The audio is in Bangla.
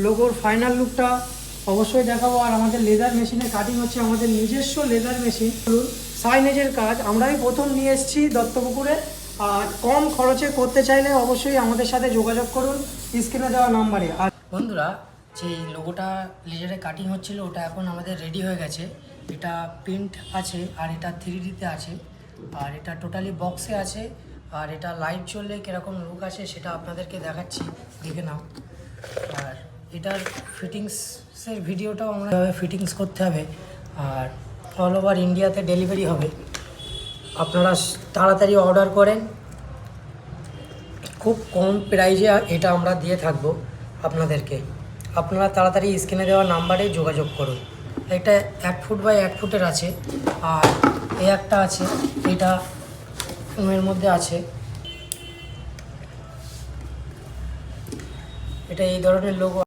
লোগোর ফাইনাল লুকটা অবশ্যই দেখাবো। আর আমাদের লেদার মেশিনে কাটিং হচ্ছে, আমাদের নিজস্ব লেদার মেশিন। সাইনেজের কাজ আমরাই প্রথম নিয়ে এসেছি দত্তপুকুরে। আর কম খরচে করতে চাইলে অবশ্যই আমাদের সাথে যোগাযোগ করুন স্ক্রিনে দেওয়া নাম্বারে। আর বন্ধুরা, যে লোগোটা লেজারে কাটিং হচ্ছিল ওটা এখন আমাদের রেডি হয়ে গেছে। এটা প্রিন্ট আছে আর এটা 3Dতে আছে, আর এটা টোটালি বক্সে আছে। আর এটা লাইট জ্বললে কীরকম লুক আসে সেটা আপনাদেরকে দেখাচ্ছি, দেখে নাও। আর এটার ফিটিংসের ভিডিওটাও আমরা ফিটিংস করতে হবে, আর অল ওভার ইন্ডিয়াতে ডেলিভারি হবে। আপনারা তাড়াতাড়ি অর্ডার করেন, খুব কম প্রাইজে এটা আমরা দিয়ে থাকবো আপনাদেরকে। আপনারা তাড়াতাড়ি স্ক্রিনে দেওয়া নাম্বারে যোগাযোগ করুন। এটা 1 ফুট বাই 1 ফুটের আছে, আর এই একটা আছে, এটা এর মধ্যে আছে। এটা এই ধরনের লোগো।